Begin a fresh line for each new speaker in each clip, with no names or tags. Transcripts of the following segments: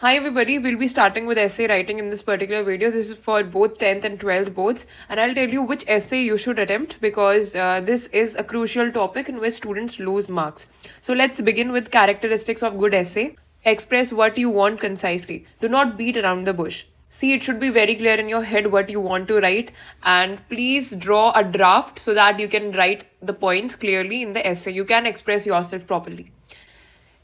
Hi everybody, we'll be starting with essay writing in this particular video. This is for both 10th and 12th boards, and I'll tell you which essay you should attempt because this is a crucial topic in which students lose marks. So let's begin with characteristics of good essay. Express what you want concisely. Do not beat around the bush. See, it should be very clear in your head what you want to write, and please draw a draft so that you can write the points clearly in the essay. You can express yourself properly.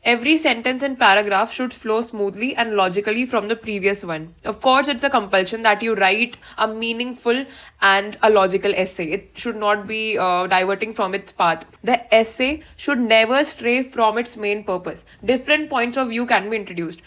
Every sentence and paragraph should flow smoothly and logically from the previous one. Of course, it's a compulsion that you write a meaningful and a logical essay. It should not be diverting from its path. The essay should never stray from its main purpose. Different points of view can be introduced.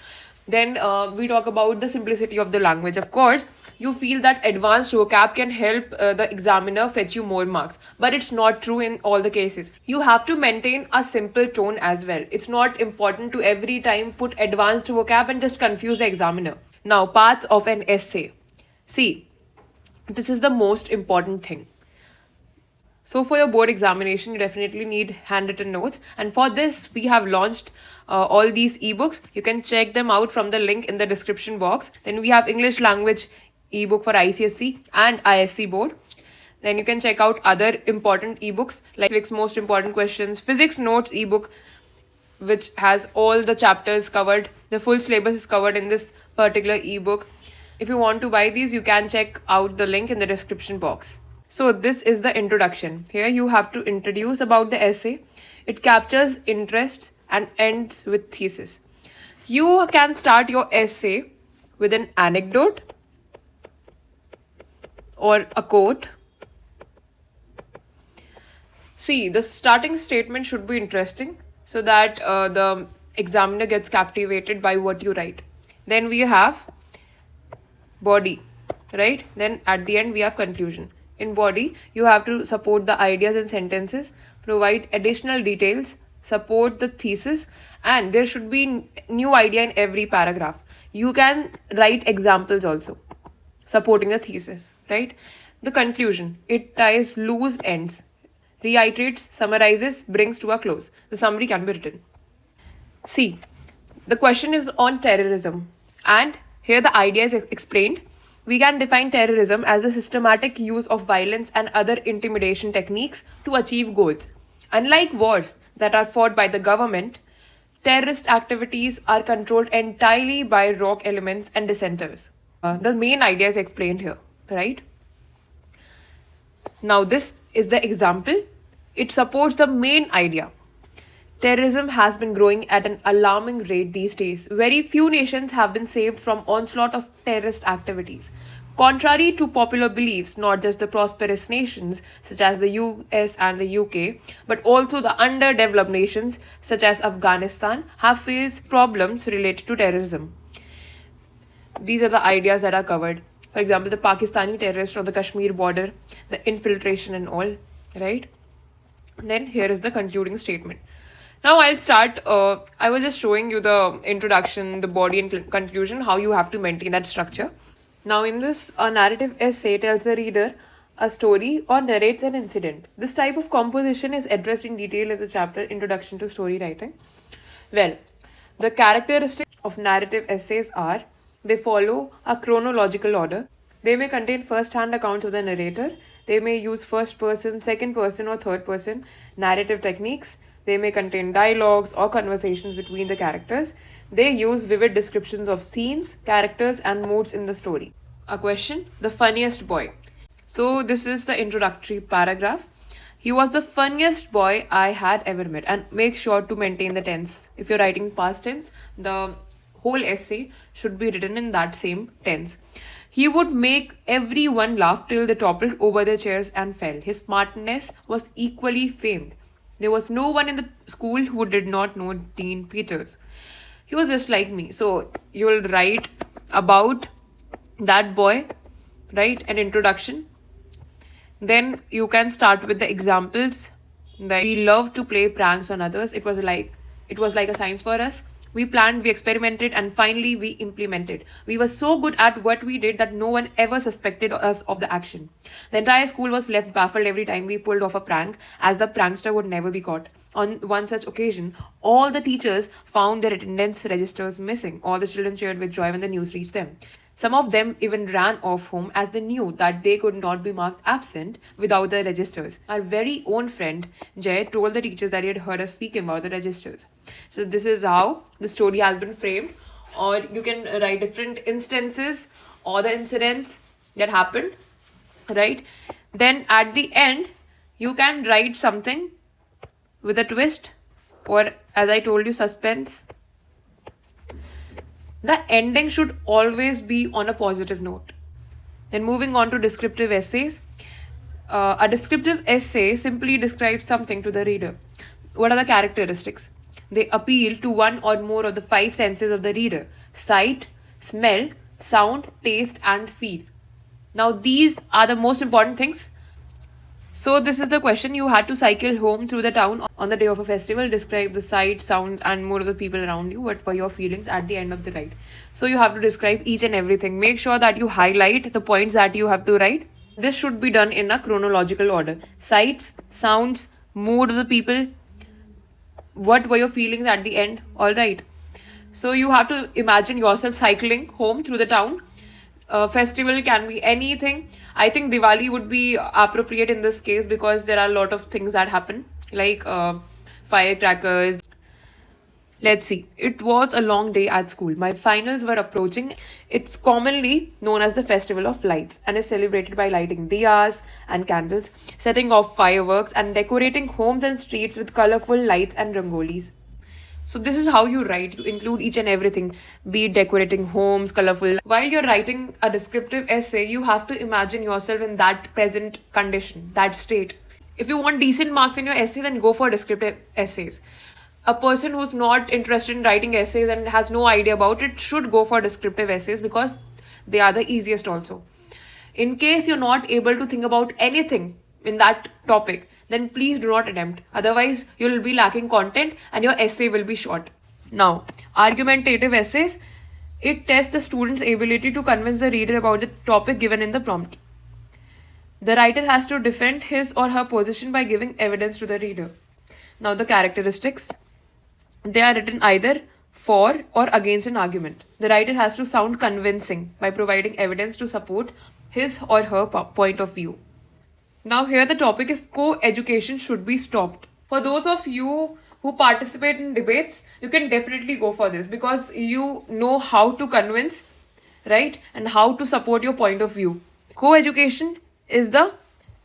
Then we talk about the simplicity of the language. Of course, you feel that advanced vocab can help the examiner fetch you more marks. But it's not true in all the cases. You have to maintain a simple tone as well. It's not important to every time put advanced vocab and just confuse the examiner. Now, parts of an essay. See, this is the most important thing. So for your board examination, you definitely need handwritten notes. And for this, we have launched all these ebooks. You can check them out from the link in the description box. Then we have English language ebook for ICSE and ISC board. Then you can check out other important ebooks like Civics Most Important Questions, Physics Notes ebook, which has all the chapters covered. The full syllabus is covered in this particular ebook. If you want to buy these, you can check out the link in the description box. So this is the introduction. Here you have to introduce about the essay. It captures interest and ends with thesis. You can start your essay with an anecdote or a quote. See, the starting statement should be interesting so that the examiner gets captivated by what you write. Then we have body, right? Then at the end we have conclusion. In body, you have to support the ideas and sentences, provide additional details, support the thesis, and there should be new idea in every paragraph. You can write examples also, supporting the thesis, right? The conclusion, it ties loose ends, reiterates, summarizes, brings to a close. The summary can be written. See, the question is on terrorism, and here the idea is explained. We can define terrorism as the systematic use of violence and other intimidation techniques to achieve goals. Unlike wars that are fought by the government, terrorist activities are controlled entirely by rogue elements and dissenters. The main idea is explained here, right? Now this is the example. It supports the main idea. Terrorism has been growing at an alarming rate these days. Very few nations have been saved from onslaught of terrorist activities. Contrary to popular beliefs, not just the prosperous nations such as the US and the UK, but also the underdeveloped nations such as Afghanistan have faced problems related to terrorism. These are the ideas that are covered. For example, the Pakistani terrorists on the Kashmir border, the infiltration and all, right? Then here is the concluding statement. Now I'll start. I was just showing you the introduction, the body and conclusion, how you have to maintain that structure. Now in this, a narrative essay tells the reader a story or narrates an incident. This type of composition is addressed in detail in the chapter Introduction to Story Writing. Well, the characteristics of narrative essays are, they follow a chronological order. They may contain first-hand accounts of the narrator. They may use first person, second person or third person narrative techniques. They may contain dialogues or conversations between the characters. They use vivid descriptions of scenes, characters, and moods in the story. A question, the funniest boy. So this is the introductory paragraph. He was the funniest boy I had ever met. And make sure to maintain the tense. If you're writing past tense, the whole essay should be written in that same tense. He would make everyone laugh till they toppled over their chairs and fell. His smartness was equally famed. There was no one in the school who did not know Dean Peters. He was just like me. So you'll write about that boy, right? An introduction. Then you can start with the examples. That we love to play pranks on others. It was like a science for us. We planned, we experimented, and finally we implemented. We were so good at what we did that no one ever suspected us of the action. The entire school was left baffled every time we pulled off a prank, as the prankster would never be caught. On one such occasion, all the teachers found their attendance registers missing. All the children cheered with joy when the news reached them. Some of them even ran off home as they knew that they could not be marked absent without the registers. Our very own friend Jay told the teachers that he had heard us speaking about the registers. So, this is how the story has been framed, or you can write different instances or the incidents that happened, right? Then at the end, you can write something with a twist, or as I told you, suspense. The ending should always be on a positive note. Then moving on to descriptive essays. A descriptive essay simply describes something to the reader. What are the characteristics? They appeal to one or more of the 5 senses of the reader: sight, smell, sound, taste, and feel. Now, these are the most important things. So, this is the question. You had to cycle home through the town on the day of a festival. Describe the sight, sound, and more of the people around you. What were your feelings at the end of the ride? So, you have to describe each and everything. Make sure that you highlight the points that you have to write. This should be done in a chronological order. Sights, sounds, mood of the people. What were your feelings at the end? Alright. So, you have to imagine yourself cycling home through the town. Festival can be anything. I think Diwali would be appropriate in this case because there are a lot of things that happen, like firecrackers. Let's see. It was a long day at school. My finals were approaching. It's commonly known as the Festival of Lights and is celebrated by lighting diyas and candles, setting off fireworks, and decorating homes and streets with colorful lights and rangolis. So this is how you write. You include each and everything, be it decorating homes, colorful. While you're writing a descriptive essay, you have to imagine yourself in that present condition, that state. If you want decent marks in your essay, then go for descriptive essays. A person who's not interested in writing essays and has no idea about it should go for descriptive essays because they are the easiest also. In case you're not able to think about anything in that topic, then please do not attempt. Otherwise, you'll be lacking content and your essay will be short. Now, argumentative essays, it tests the student's ability to convince the reader about the topic given in the prompt. The writer has to defend his or her position by giving evidence to the reader. Now, the characteristics, they are written either for or against an argument. The writer has to sound convincing by providing evidence to support his or her point of view. Now here the topic is co-education should be stopped. For those of you who participate in debates, you can definitely go for this because you know how to convince, right? And how to support your point of view. Co-education is the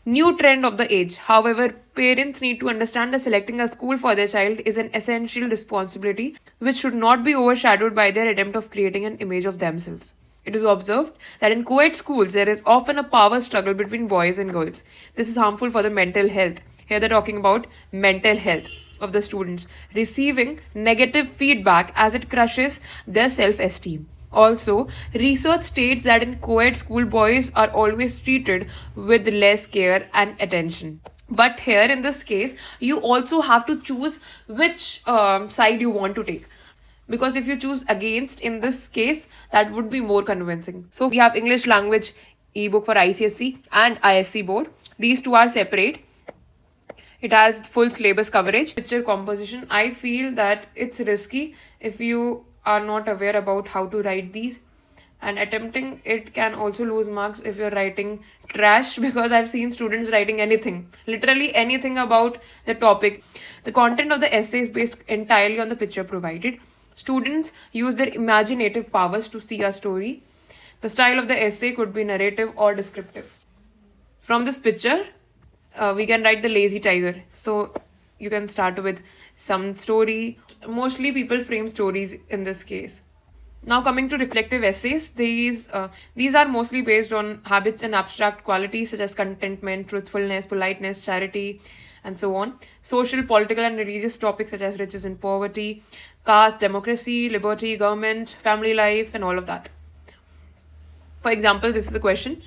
new trend of the age. However, parents need to understand that selecting a school for their child is an essential responsibility which should not be overshadowed by their attempt of creating an image of themselves. It is observed that in co-ed schools, there is often a power struggle between boys and girls. This is harmful for the mental health. Here they're talking about mental health of the students, receiving negative feedback as it crushes their self-esteem. Also, research states that in co-ed school, boys are always treated with less care and attention. But here in this case, you also have to choose which side you want to take. Because if you choose against in this case, that would be more convincing. So we have English language ebook for ICSE and ISC board. These two are separate. It has full syllabus coverage. Picture composition, I feel that it's risky if you are not aware about how to write these. And attempting it can also lose marks if you're writing trash because I've seen students writing anything, literally anything about the topic. The content of the essay is based entirely on the picture provided. Students use their imaginative powers to see a story. The style of the essay could be narrative or descriptive. From this picture, we can write the lazy tiger. So you can start with some story. Mostly people frame stories in this case. Now coming to reflective essays, these are mostly based on habits and abstract qualities such as contentment, truthfulness, politeness, charity, and so on. Social, political, and religious topics such as riches and poverty, caste, democracy, liberty, government, family life, and all of that. For example, this is the question.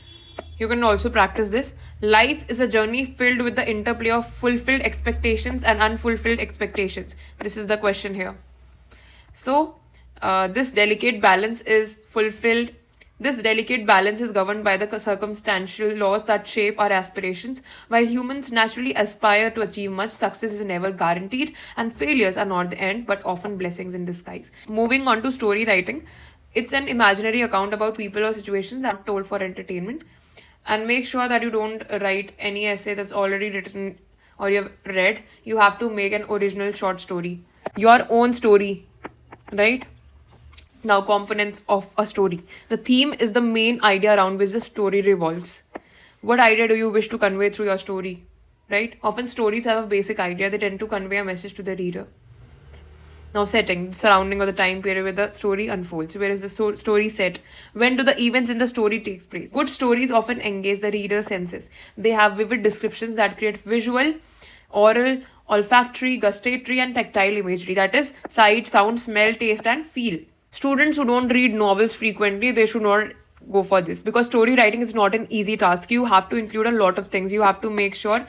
You can also practice this. Life is a journey filled with the interplay of fulfilled expectations and unfulfilled expectations. This is the question here. So, this delicate balance is fulfilled This delicate balance is governed by the circumstantial laws that shape our aspirations. While humans naturally aspire to achieve much, success is never guaranteed, and failures are not the end, but often blessings in disguise. Moving on to story writing, it's an imaginary account about people or situations that are told for entertainment. And make sure that you don't write any essay that's already written or you've read. You have to make an original short story, your own story, right? Now, components of a story. The theme is the main idea around which the story revolves. What idea do you wish to convey through your story? Right? Often stories have a basic idea, they tend to convey a message to the reader. Now, setting, surrounding or the time period where the story unfolds. Where is the story set? When do the events in the story takes place? Good stories often engage the reader's senses. They have vivid descriptions that create visual, oral, olfactory, gustatory, and tactile imagery. That is sight, sound, smell, taste, and feel. Students who don't read novels frequently, they should not go for this, because story writing is not an easy task. You have to include a lot of things. You have to make sure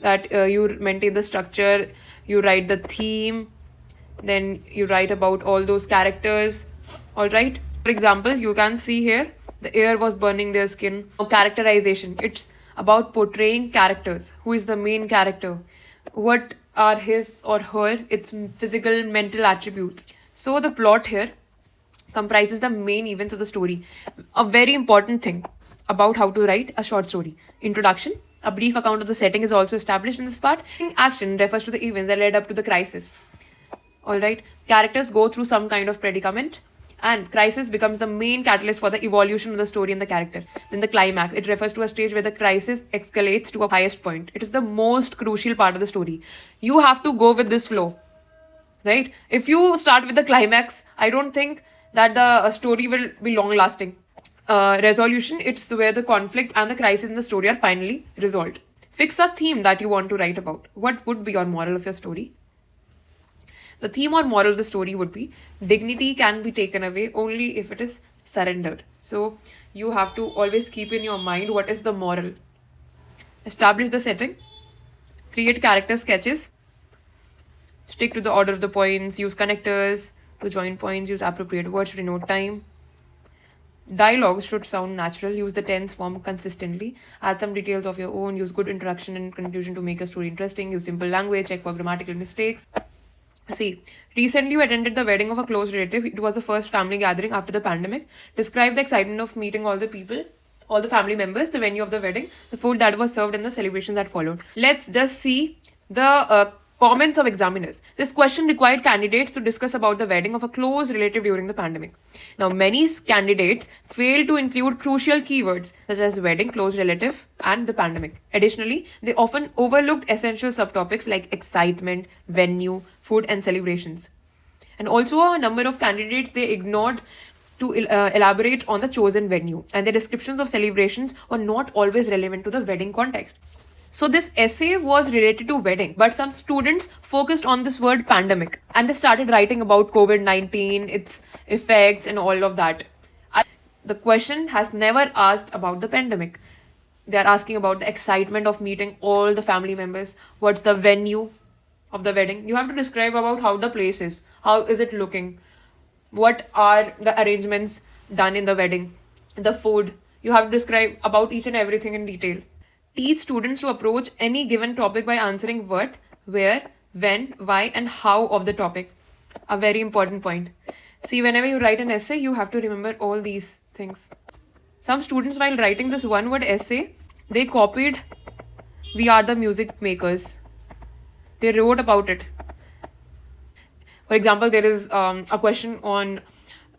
that you maintain the structure, you write the theme, then you write about all those characters. All right, for example, you can see here the air was burning their skin. Characterization, it's about portraying characters. Who is the main character? What are his or her its physical, mental attributes? So the plot here comprises the main events of the story. A very important thing about how to write a short story. Introduction. A brief account of the setting is also established in this part. Action refers to the events that led up to the crisis. Alright. Characters go through some kind of predicament, and crisis becomes the main catalyst for the evolution of the story and the character. Then the climax. It refers to a stage where the crisis escalates to a highest point. It is the most crucial part of the story. You have to go with this flow. Right? If you start with the climax, I don't think that the story will be long lasting. Resolution, it's where the conflict and the crisis in the story are finally resolved. Fix a theme that you want to write about. What would be your moral of your story? The theme or moral of the story would be dignity can be taken away only if it is surrendered. So you have to always keep in your mind what is the moral. Establish the setting. Create character sketches. Stick to the order of the points. Use connectors to join points. Use appropriate words to denote time. Dialogues should sound natural. Use the tense form consistently. Add some details of your own. Use good introduction and conclusion to make a story interesting. Use simple language. Check for grammatical mistakes. See, recently you attended the wedding of a close relative. It was the first family gathering after the pandemic. Describe the excitement of meeting all the people, all the family members, the venue of the wedding, the food that was served, and the celebration that followed. Let's just see the comments of examiners. This question required candidates to discuss about the wedding of a close relative during the pandemic. Now, many candidates failed to include crucial keywords such as wedding, close relative, and the pandemic. Additionally, they often overlooked essential subtopics like excitement, venue, food, and celebrations. And also, a number of candidates, they ignored to elaborate on the chosen venue, and the descriptions of celebrations were not always relevant to the wedding context. So this essay was related to wedding, but some students focused on this word pandemic, and they started writing about COVID-19, its effects, and all of that. The question has never asked about the pandemic. They are asking about the excitement of meeting all the family members. What's the venue of the wedding? You have to describe about how the place is. How is it looking? What are the arrangements done in the wedding? The food. You have to describe about each and everything in detail. Teach students to approach any given topic by answering what, where, when, why, and how of the topic. A very important point. See, whenever you write an essay, you have to remember all these things. Some students, while writing this one-word essay, they copied "We Are the Music Makers." They wrote about it. For example, there is a question on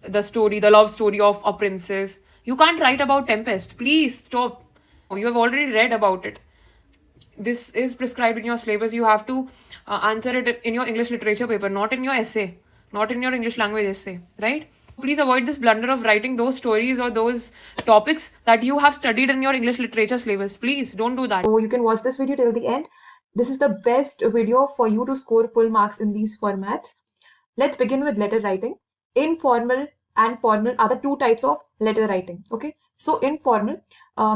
the story, the love story of a princess. You can't write about Tempest. Please stop. You have already read about it. This is prescribed in your syllabus. You have to answer it in your English literature paper, not in your essay, not in your English language essay, right? Please avoid this blunder of writing those stories or those topics that you have studied in your English literature syllabus. Please don't do that.
So you can watch this video till the end. This is the best video for you to score full marks in these formats. Let's begin with letter writing. Informal and formal are the two types of letter writing. Okay, so informal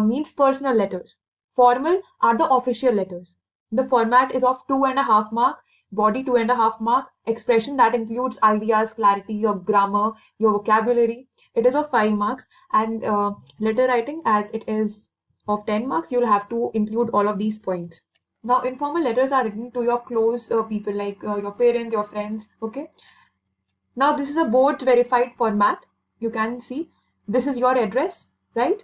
means personal letters. Formal are the official letters. The format is of 2.5 mark. Body 2.5 mark. Expression that includes ideas, clarity, your grammar, your vocabulary, it is of 5 marks. And letter writing, as it is of 10 marks, you'll have to include all of these points. Now, informal letters are written to your close people, like your parents, your friends. Okay. Now, this is a board verified format. You can see this is your address, right?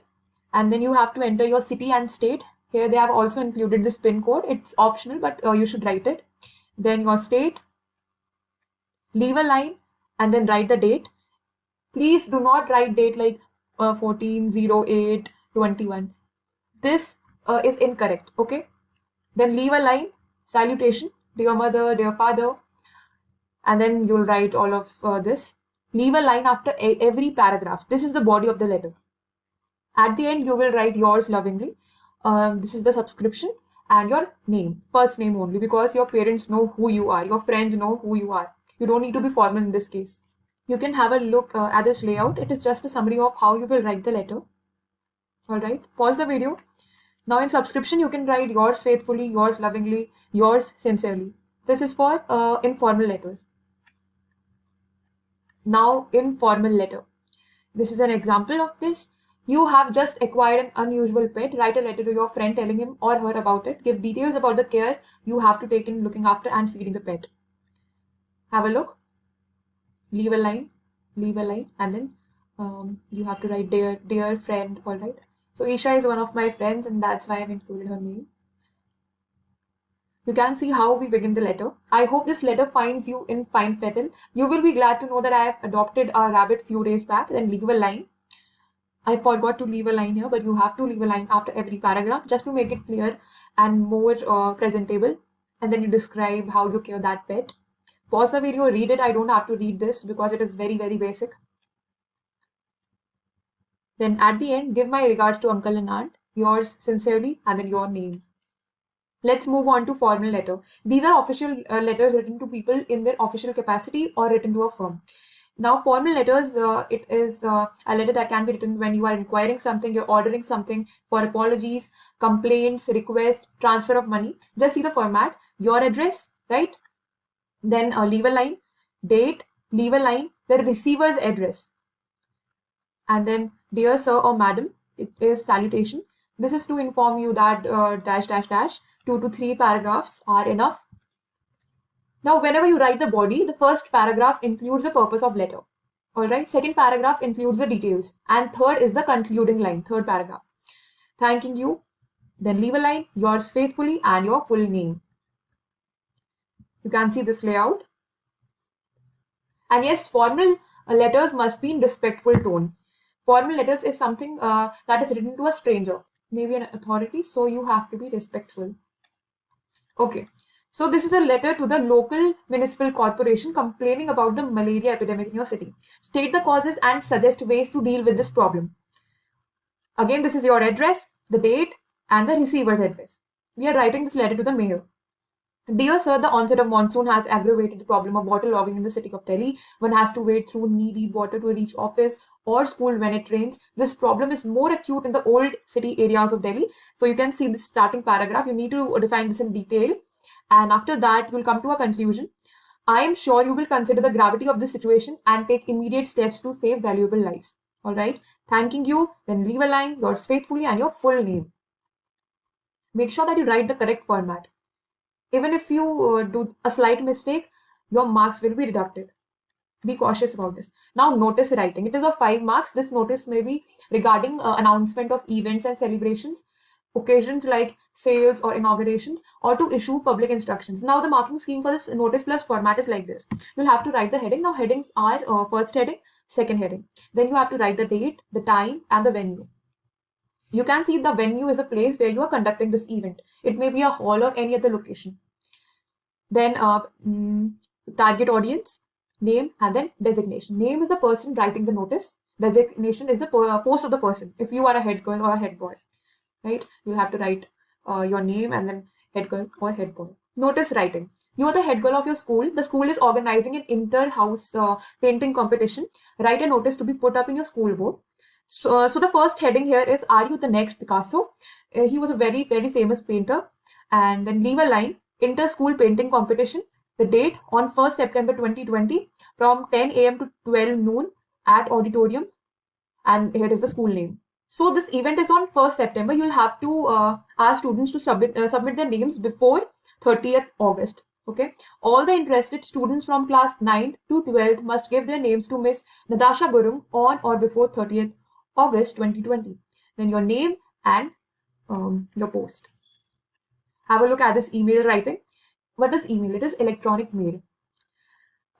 And then you have to enter your city and state. Here they have also included this PIN code. It's optional, but you should write it. Then your state, leave a line, and then write the date. Please do not write date like 14/08/21. This is incorrect, okay? Then leave a line, salutation, dear mother, dear father, and then you'll write all of this. Leave a line after every paragraph. This is the body of the letter. At the end, you will write yours lovingly. This is the subscription and your name, first name only, because your parents know who you are, your friends know who you are. You don't need to be formal in this case. You can have a look at this layout. It is just a summary of how you will write the letter. All right, pause the video. Now in subscription, you can write yours faithfully, yours lovingly, yours sincerely. This is for informal letters. Now, informal letter. This is an example of this. You have just acquired an unusual pet. Write a letter to your friend telling him or her about it. Give details about the care you have to take in looking after and feeding the pet. Have a look. Leave a line, and then you have to write dear friend. All right. So Isha is one of my friends, and that's why I've included her name. You can see how we begin the letter. I hope this letter finds you in fine fettle. You will be glad to know that I have adopted a rabbit few days back. Then leave a line. I forgot to leave a line here, but you have to leave a line after every paragraph just to make it clear and more presentable. And then you describe how you care that pet. Pause the video, read it. I don't have to read this because it is very, very basic. Then at the end, give my regards to uncle and aunt, yours sincerely, and then your name. Let's move on to formal letter. These are official letters written to people in their official capacity or written to a firm. Now, formal letters, it is a letter that can be written when you are inquiring something, you're ordering something, for apologies, complaints, request, transfer of money. Just see the format, your address, right? Then leave a line, date, leave a line, the receiver's address. And then, dear sir or madam, it is salutation. This is to inform you that dash, dash, dash, 2 to 3 paragraphs are enough. Now, whenever you write the body, the first paragraph includes the purpose of letter. All right. Second paragraph includes the details. And third is the concluding line, third paragraph. Thanking you. Then leave a line, yours faithfully, and your full name. You can see this layout. And yes, formal letters must be in respectful tone. Formal letters is something that is written to a stranger, maybe an authority, so you have to be respectful. Okay. So this is a letter to the local municipal corporation complaining about the malaria epidemic in your city. State the causes and suggest ways to deal with this problem. Again, this is your address, the date, and the receiver's address. We are writing this letter to the mayor. Dear sir, the onset of monsoon has aggravated the problem of water logging in the city of Delhi. One has to wade through knee-deep water to reach office or school when it rains. This problem is more acute in the old city areas of Delhi. So you can see this starting paragraph. You need to define this in detail. And after that, you'll come to a conclusion. I am sure you will consider the gravity of this situation and take immediate steps to save valuable lives. All right. Thanking you. Then leave a line, yours faithfully, and your full name. Make sure that you write the correct format. Even if you do a slight mistake, your marks will be deducted. Be cautious about this. Now, notice writing. It is of 5 marks. This notice may be regarding announcement of events and celebrations, occasions like sales or inaugurations, or to issue public instructions. Now, the marking scheme for this notice plus format is like this. You'll have to write the heading. Now, headings are first heading, second heading. Then you have to write the date, the time, and the venue. You can see the venue is a place where you are conducting this event. It may be a hall or any other location. Then target audience, name, and then designation. Name is the person writing the notice. Designation is the post of the person. If you are a head girl or a head boy, right? You'll have to write your name and then head girl or head boy. Notice writing. You are the head girl of your school. The school is organizing an inter-house painting competition. Write a notice to be put up in your school board. So the first heading here is, are you the next Picasso? He was a very, very famous painter. And then leave a line, inter-school painting competition. The date on 1st September 2020 from 10 a.m. to 12 noon at auditorium, and here is the school name. So this event is on 1st September. You'll have to ask students to submit their names before 30th August. Okay. All the interested students from class 9th to 12th must give their names to Miss Natasha Gurung on or before 30th August 2020. Then your name and your post. Have a look at this email writing. What is email? It is electronic mail.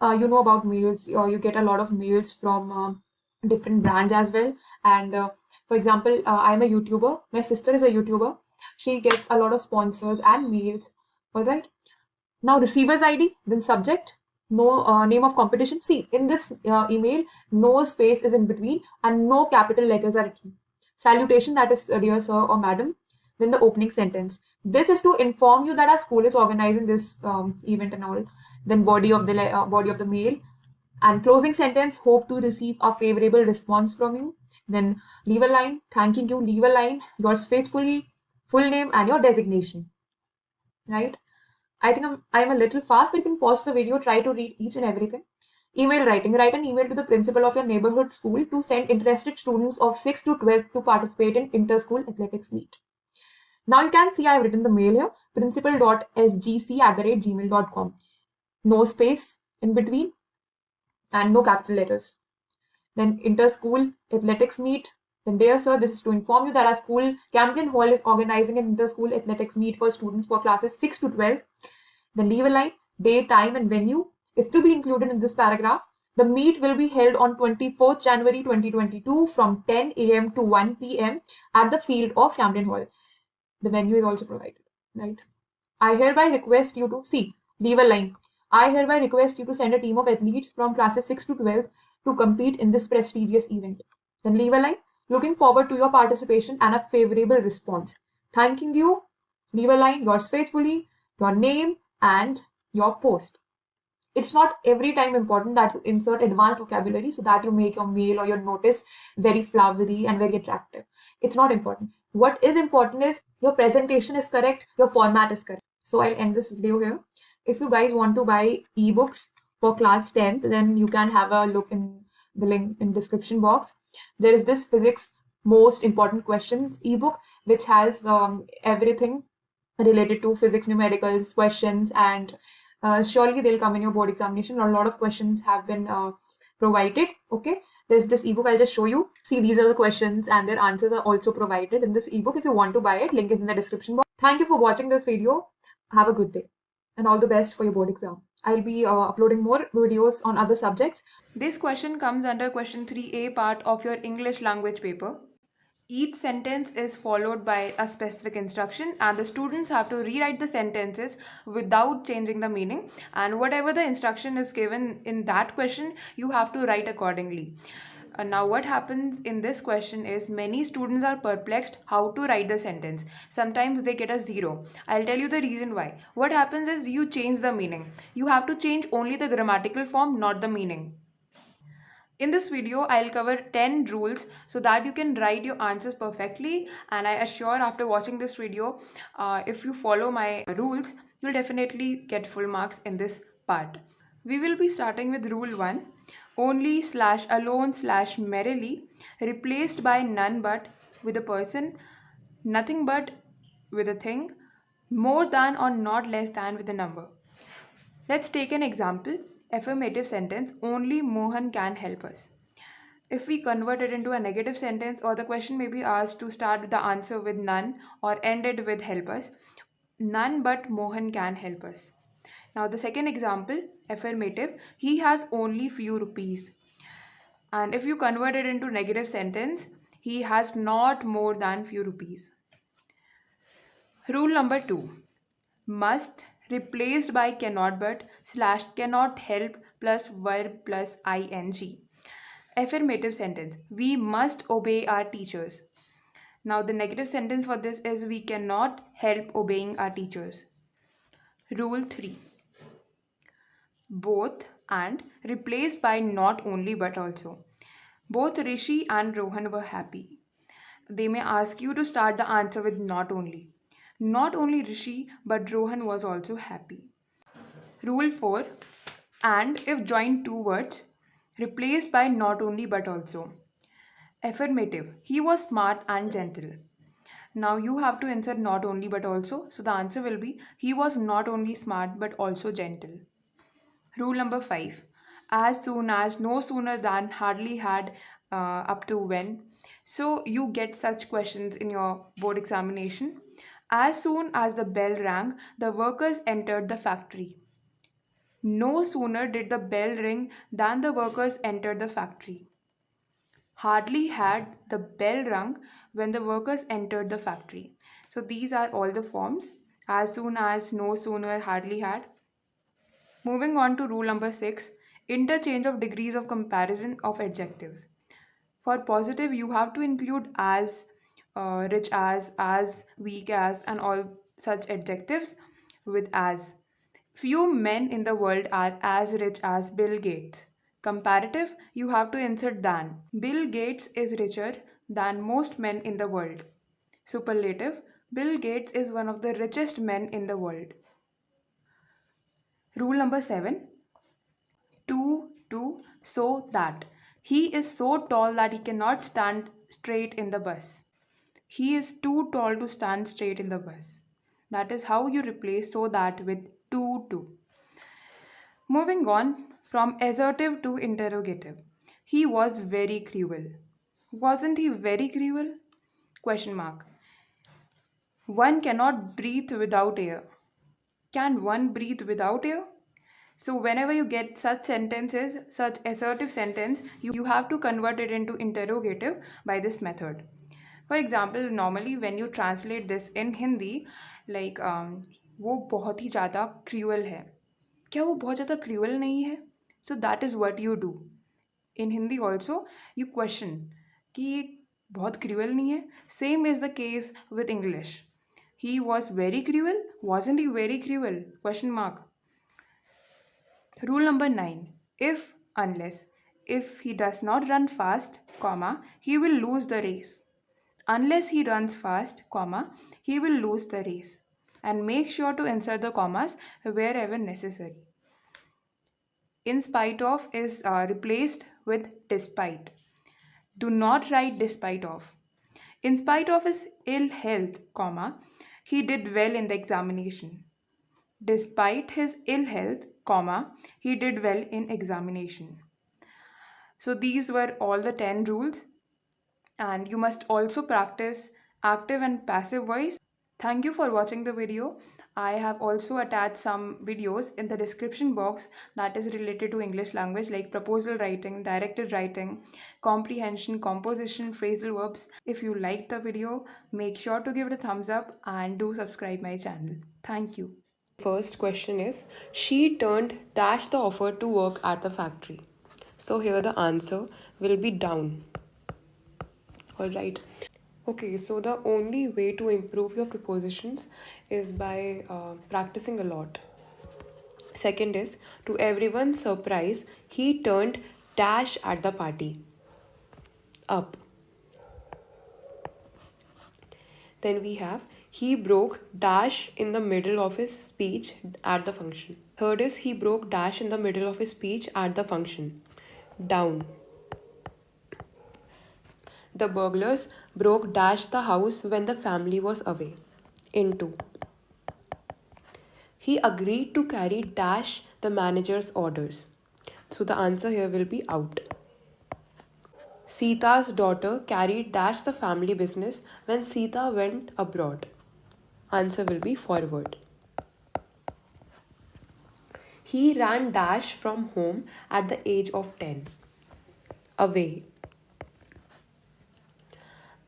You know about mails, you get a lot of mails from different brands as well. And for example, I'm a YouTuber. My sister is a YouTuber. She gets a lot of sponsors and mails. All right. Now, receiver's ID, then subject, no name of competition. See, in this email, no space is in between and no capital letters are written. Salutation, that is dear sir or madam. Then the opening sentence. This is to inform you that our school is organizing this event and all. Then body of the mail, and closing sentence. Hope to receive a favorable response from you. Then leave a line thanking you. Leave a line yours faithfully, full name and your designation. Right. I think I'm a little fast, but you can pause the video, try to read each and everything. Email writing. Write an email to the principal of your neighborhood school to send interested students of 6 to 12 to participate in inter-school athletics meet. Now you can see I've written the mail here, principal.sgc@gmail.com. No space in between and no capital letters. Then inter-school athletics meet. Then dear sir, this is to inform you that our school Camden Hall is organizing an inter-school athletics meet for students for classes 6 to 12. Then leave a line, date, time and venue is to be included in this paragraph. The meet will be held on 24th January 2022 from 10 a.m. to 1 p.m. at the field of Camden Hall. The venue is also provided, right? I hereby request you to leave a line. I hereby request you to send a team of athletes from classes 6 to 12 to compete in this prestigious event. Then leave a line. Looking forward to your participation and a favorable response. Thanking you. Leave a line. Yours faithfully. Your name and your post. It's not every time important that you insert advanced vocabulary so that you make your mail or your notice very flowery and very attractive. It's not important. What is important is your presentation is correct, your format is correct. So I'll end this video here. If you guys want to buy ebooks for class 10th, then you can have a look in the link in description box. There is this physics most important questions ebook, which has everything related to physics, numericals, questions, and surely they'll come in your board examination. A lot of questions have been provided. Okay, there's this ebook. I'll just show you. See, these are the questions and their answers are also provided in this ebook. If you want to buy it, link is in the description box. Thank you for watching this video. Have a good day and all the best for your board exam. I'll be uploading more videos on other subjects.
This question comes under question 3A part of your English language paper. Each sentence is followed by a specific instruction and the students have to rewrite the sentences without changing the meaning, and whatever the instruction is given in that question, you have to write accordingly. Now what happens in this question is many students are perplexed how to write the sentence. Sometimes they get a 0. I'll tell you the reason why. What happens is you change the meaning. You have to change only the grammatical form, not the meaning. In this video, I'll cover 10 rules so that you can write your answers perfectly, and I assure after watching this video, if you follow my rules, you'll definitely get full marks in this part. We will be starting with rule 1. Only / alone / merrily replaced by none but with a person, nothing but with a thing, more than or not less than with a number. Let's take an example. Affirmative sentence, only Mohan can help us. If we convert it into a negative sentence, or the question may be asked to start the answer with none or end it with help us, none but Mohan can help us. Now the second example, affirmative, he has only few rupees. And if you convert it into negative sentence, he has not more than few rupees. Rule number 2, must replaced by cannot but / cannot help plus verb plus ing. Affirmative sentence, we must obey our teachers. Now the negative sentence for this is we cannot help obeying our teachers. Rule 3, both and replaced by not only but also. Both Rishi and Rohan were happy. They may ask you to start the answer with not only. Not only Rishi but Rohan was also happy. Rule 4. And if joined two words, replaced by not only but also. Affirmative. He was smart and gentle. Now you have to insert not only but also. So the answer will be he was not only smart but also gentle. Rule number 5. As soon as, no sooner than, hardly had, up to when. So you get such questions in your board examination. As soon as the bell rang, the workers entered the factory. No sooner did the bell ring than the workers entered the factory. Hardly had the bell rung when the workers entered the factory. So these are all the forms: as soon as, no sooner, hardly had. Moving on to rule number 6, interchange of degrees of comparison of adjectives. For positive, you have to include as, rich as, weak as, and all such adjectives with as. Few men in the world are as rich as Bill Gates. Comparative, you have to insert than. Bill Gates is richer than most men in the world. Superlative, Bill Gates is one of the richest men in the world. Rule number 7, to, so that. He is so tall that he cannot stand straight in the bus. He is too tall to stand straight in the bus. That is how you replace so that with to. Moving on from assertive to interrogative. He was very cruel. Wasn't he very cruel? Question mark. One cannot breathe without air. Can one breathe without air? So whenever you get such sentences, such assertive sentence, you have to convert it into interrogative by this method. For example, normally when you translate this in Hindi, like वो बहुत ही ज़्यादा cruel है. क्या वो बहुत ज़्यादा cruel नहीं है? So that is what you do. In Hindi also, you question कि ये बहुत cruel नहीं है. Same is the case with English. He was very cruel. Wasn't he very cruel? Question mark. Rule number 9. If, unless. If he does not run fast, comma, he will lose the race. Unless he runs fast, comma, he will lose the race. And make sure to insert the commas wherever necessary. In spite of is replaced with despite. Do not write despite of. In spite of his ill health, comma, he did well in the examination. Despite his ill health, comma, he did well in examination. So these were all the 10 rules, and you must also practice active and passive voice. Thank you for watching the video. I have also attached some videos in the description box that is related to English language, like proposal writing, directed writing, comprehension, composition, phrasal verbs. If you liked the video, make sure to give it a thumbs up and do subscribe my channel. Thank you. First question is, she turned dash the offer to work at the factory. So here the answer will be down. Alright. Okay, so the only way to improve your prepositions is by practicing a lot. Second is, to everyone's surprise, he turned dash at the party. Up. Then we have, he broke dash in the middle of his speech at the function. Third is, he broke dash in the middle of his speech at the function. Down. The burglars broke dash the house when the family was away. Into. He agreed to carry dash the manager's orders. So the answer here will be out. Sita's daughter carried dash the family business when Sita went abroad. Answer will be forward. He ran dash from home at the age of 10. Away.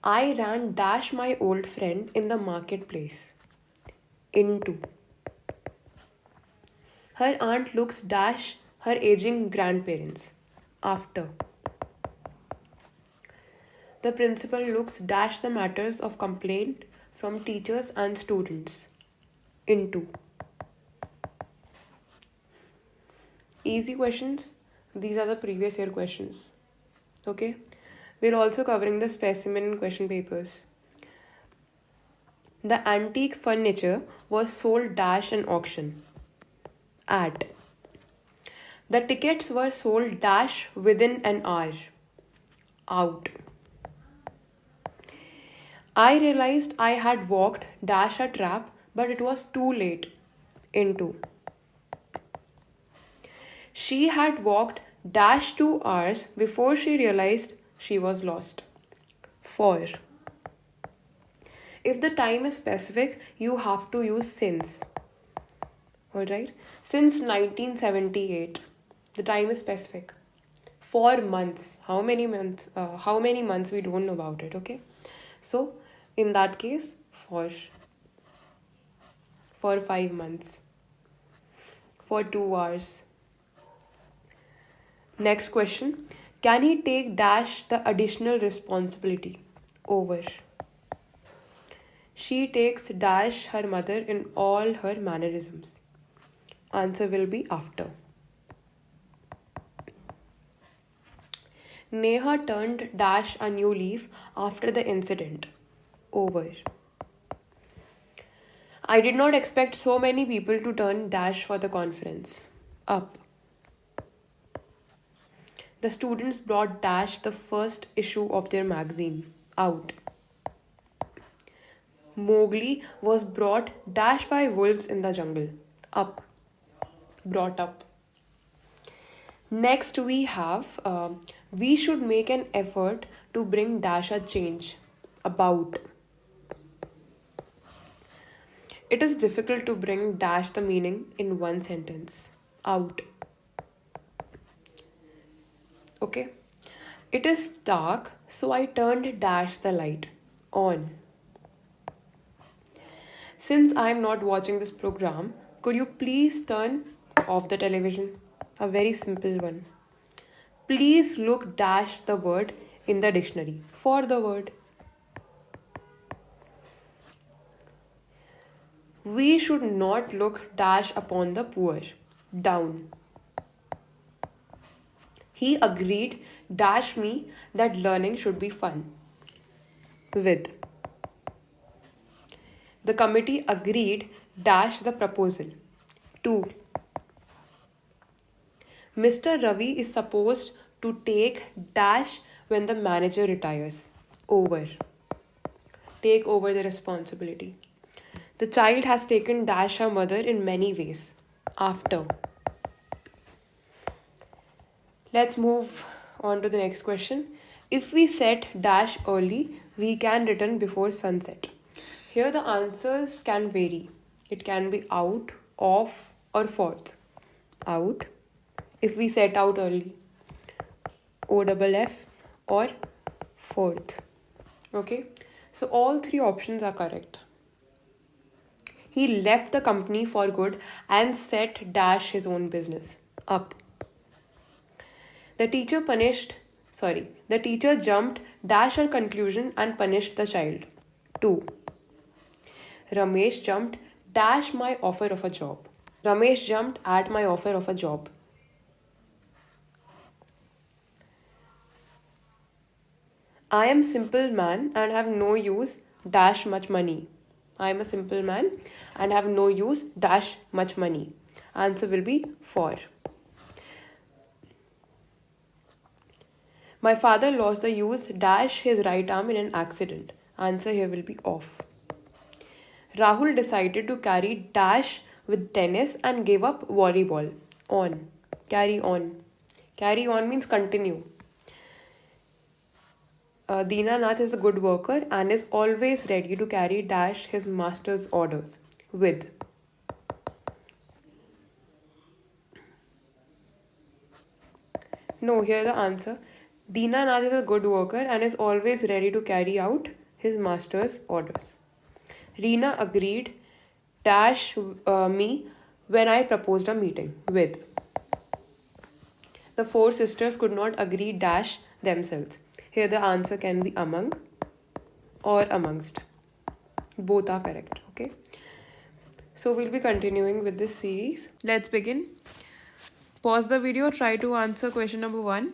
I ran dash my old friend in the marketplace. Into. Her aunt looks dash her aging grandparents. After. The principal looks dash the matters of complaint from teachers and students. Into. Easy questions. These are the previous year questions. Okay. We're also covering the specimen question papers. The antique furniture was sold dash an auction. At. The tickets were sold dash within an hour. Out. I realized I had walked dash a trap, but it was too late. Into. She had walked dash 2 hours before she realized she was lost. For. If the time is specific, you have to use since. Alright? Since 1978. The time is specific. 4 months. How many months? How many months we don't know about it, okay? So, in that case, for 5 months. For 2 hours. Next question. Can he take dash the additional responsibility? Over. She takes dash her mother in all her mannerisms. Answer will be after. Neha turned dash a new leaf after the incident. Over. I did not expect so many people to turn dash for the conference. Up. The students brought dash the first issue of their magazine. Out. Mowgli was brought dash by wolves in the jungle. Up. Brought up. Next we have we should make an effort to bring dash a change. About. It is difficult to bring dash the meaning in one sentence. Out. Okay. It is dark, so I turned dash the light. On. Since I am not watching this program, could you please turn off the television? A very simple one. Please look dash the word in the dictionary for the word. We should not look dash upon the poor. Down. He agreed dash me that learning should be fun. With. The committee agreed dash the proposal. 2. Mr. Ravi is supposed to take dash when the manager retires. Over. Take over the responsibility. The child has taken dash her mother in many ways. After. Let's move on to the next question. If we set dash early, we can return before sunset. Here the answers can vary. It can be out, off, or forth. Out. If we set out early. OFF or forth. Okay. So all three options are correct. He left the company for good and set dash his own business. Up. The teacher jumped dash her conclusion and punished the child. 2. Ramesh jumped dash my offer of a job. Ramesh jumped at my offer of a job. I am simple man and have no use dash much money. I am a simple man and have no use dash much money. Answer will be for. My father lost the use dash his right arm in an accident. Answer here will be off. Rahul decided to carry dash with tennis and gave up volleyball. On. Carry on. Carry on means continue. Dinanath is a good worker and is always ready to carry dash his master's orders. With. No, here the answer. Dinanath is a good worker and is always ready to carry out his master's orders. Reena agreed dash me when I proposed a meeting. With. The 4 sisters could not agree dash themselves. Here the answer can be among or amongst. Both are correct. Okay. So we'll be continuing with this series. Let's begin. Pause the video. Try to answer question number 1.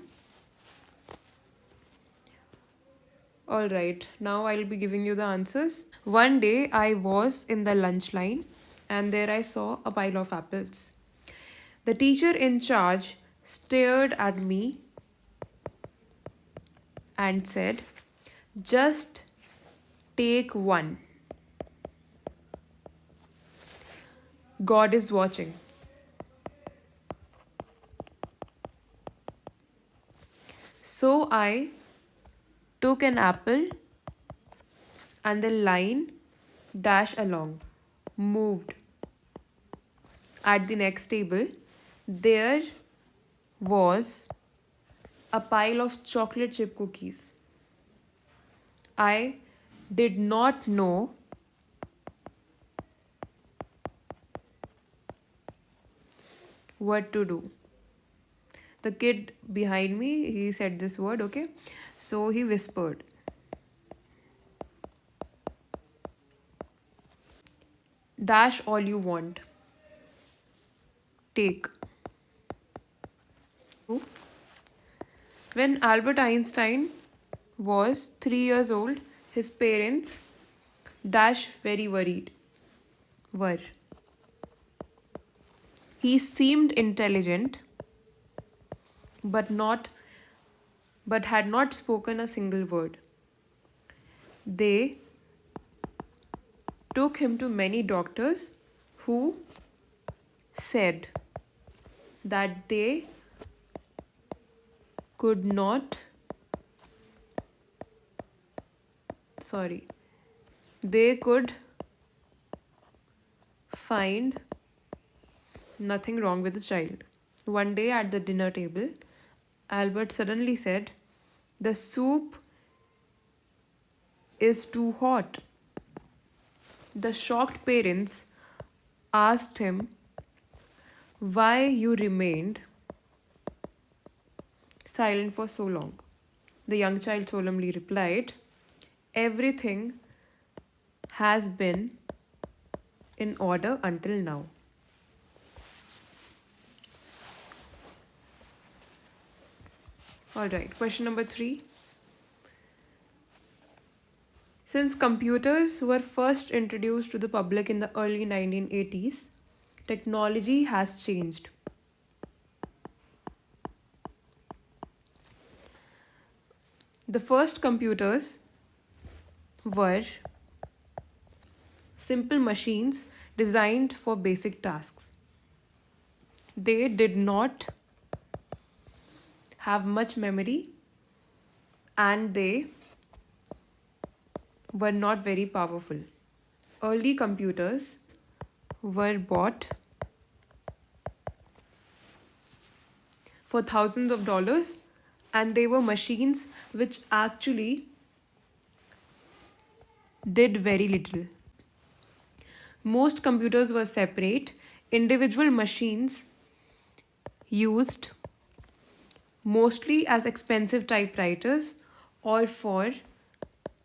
Alright, now I'll be giving you the answers. One day I was in the lunch line and there I saw a pile of apples. The teacher in charge stared at me and said, "Just take one. God is watching." So I took an apple and the line dash along, moved. At the next table, there was a pile of chocolate chip cookies. I did not know what to do. The kid behind me, he said this word, okay? So he whispered, "Dash all you want. Take." When Albert Einstein was 3 years old, his parents dash very worried were. He seemed intelligent, but had not spoken a single word. They took him to many doctors who said that they could not they could find nothing wrong with the child. One day at the dinner table, Albert suddenly said, "The soup is too hot." The shocked parents asked him why you remained silent for so long. The young child solemnly replied, "Everything has been in order until now." Alright, question number 3. Since computers were first introduced to the public in the early 1980s, technology has changed. The first computers were simple machines designed for basic tasks. They did not have much memory and they were not very powerful. Early computers were bought for thousands of dollars and they were machines which actually did very little. Most computers were separate, individual machines used mostly as expensive typewriters or for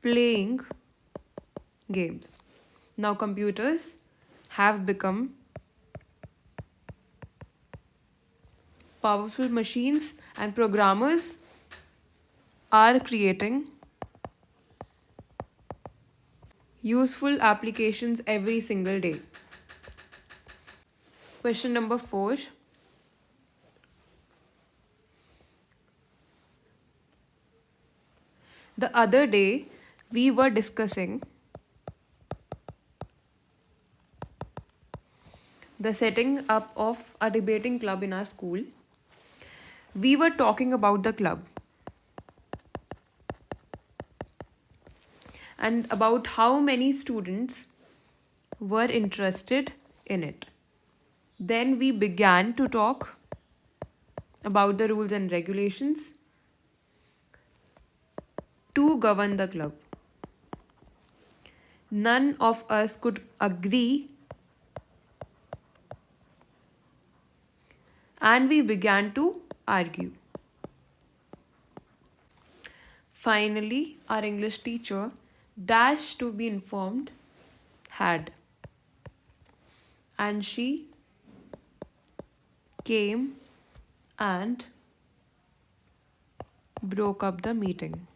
playing games. Now computers have become powerful machines and programmers are creating useful applications every single day. Question number 4. The other day we were discussing the setting up of a debating club in our school. We were talking about the club and about how many students were interested in it. Then we began to talk about the rules and regulations to govern the club. None of us could agree and we began to argue. Finally, our English teacher, dash to be informed, had. And she came and broke up the meeting.